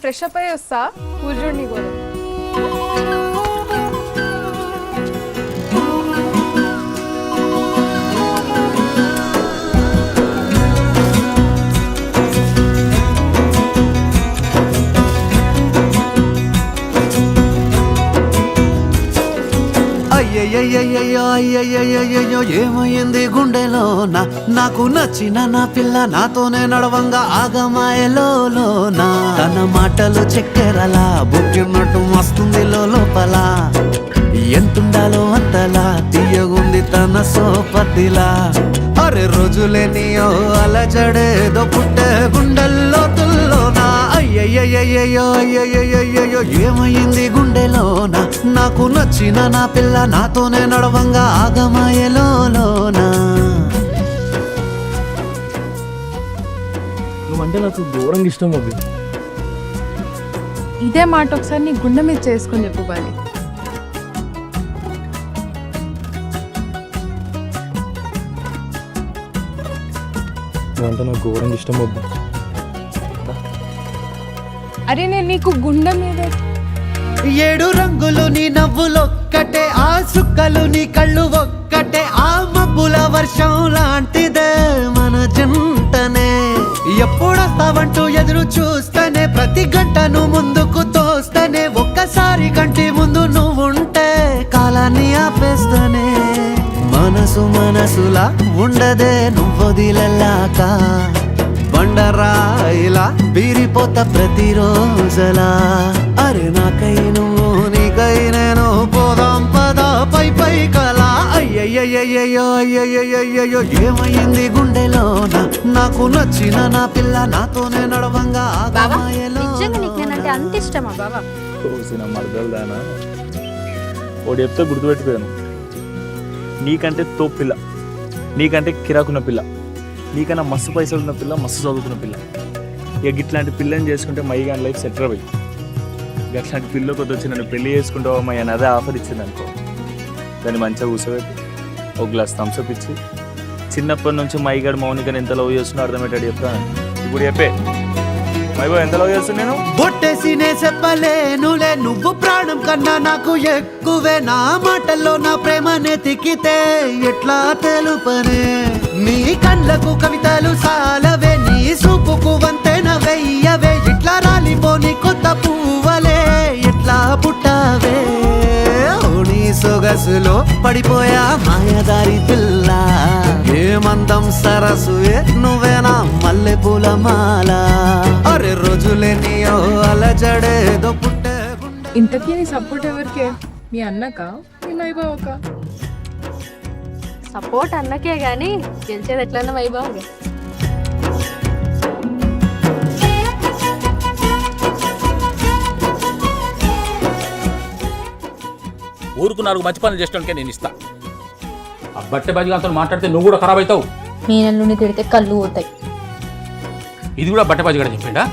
Fresh up అయ్యి వస్తా కూర్చోండి కూడా. అయ్యయ్యో ఏమైంది గుండెలో నాకు నచ్చిన నా పిల్ల నాతోనే నడవంగా ఆగమాయలోనా తన మాటలు చక్కెరలా బుక్కిన్నట్టు వస్తుంది లోపల ఎంతుండాలో అంతలా తీయగుంది తన సోపతిలా అరే రోజులేనియో అలజడేదో పుట్టే గుండెల్లో తుల్లోనా అయ్యయ్యో ఏమైంది గుండెలోనా నాకు నచ్చిన నా పిల్ల నాతోనే నడవంగా ఆగమాయలోనా నువ్వంటే నాకు ఘోరంగా ఇష్టం అవి. ఇదే మాట ఒకసారి నీ గుండె మీద చేసుకొని చెప్పు బాలి. నువ్వంటే నాకు ఘోరంగా ఇష్టం అబ్బి. అరే నేను నీకు గుండె మీద 7 రంగులు నీ నవ్వులొక్కటే ఆ సుక్కలు నీ కళ్ళు ఒక్కటే ఆ మబ్బుల వర్షం లాంటిదే మన జంటనే ఎప్పుడొస్తావంటూ ఎదురు చూస్తేనే ప్రతి గంటను ముందుకు తోస్తేనే ఒక్కసారి కంటి ముందు నువ్వుంటే కాలాన్ని ఆపేస్తానే మనసులా ఉండదే నువ్వొదిలెళ్ళాక బండరాయిలా బీరిపోత ప్రతిరోజలా అరే నాకై నువ్వు నీకై నేను పోదాం పద పై కలా అయ్యయ్యో ఏమైంది గుండెలోన నాకు నచ్చిన నా పిల్ల నాతోనే నడవంగా నిజంగా అంత ఇష్టమా బాబా? మరదలుదానా ఒకటి చెప్తే గుర్తుపెట్టుకోను, నీకంటే తోపు పిల్ల, నీకంటే కిరాకున్న పిల్ల, నీకన్నా మస్తు పైసలు ఉన్న పిల్ల, మస్తు చదువుకున్న పిల్ల. ఇక ఇట్లాంటి పిల్లని చేసుకుంటే మై కానీ లైఫ్ సెటిల్ అయ్యి అట్లాంటి పిల్ల కొద్ది వచ్చి నన్ను పెళ్లి చేసుకుంటావో మై అని అదే ఆఫర్ ఇచ్చింది అనుకో, దాన్ని మంచిగా కూర్చోబెట్టి ఒక గ్లాస్ థమ్స్అప్ ఇచ్చి చిన్నప్పటి నుంచి మైగాడు మౌనికని ఎంత లవ్ చేస్తున్నా అర్థమయ్యేటట్టు చెప్తాను. ఇప్పుడు చెప్పే మైబో ఎంత లవ్ చేస్తున్నా నేను బొట్టేసినే చెప్పలేనులే నువ్వు ప్రాణం కన్నా నాకు ఎక్కువే నా మాటల్లో నా ప్రేమనే తిక్కితే ఎట్లా తెలుపనే నీ కళ్ళకు కవితలు సాలవే నీ సూపుకు వంతెన వెయ్యవే ఇట్లా రాలిపోని కొత్త పువ్వలే ఎట్లా పుట్టావే నీ సొగసులో పడిపోయా మాయదారి పిల్ల ఏమందం సరసువే నువ్వేనా మల్లె పూల మాల అరే రోజులేనియో అలజడేదో పుట్టే ఇంతకీ నీ సపోర్ట్ ఎవరికే? మీ అన్నక మీ వైభవక? సపోర్ట్ అన్నకే గానీ గెలిచేది ఎట్లన్నా వైభవంగా. ఊరుకు 4 మంచి పనులు చేసడానికి నేను ఇస్తా. ఆ బట్టె బాజిగాంతో మాట్లాడితే నువ్వు కూడా ఖరాబ్ అవుతావు. మీ నన్ను తిడితే కళ్ళు పోతాయి. ఇది కూడా బట్టె బాజిగాడ చెప్పిండా?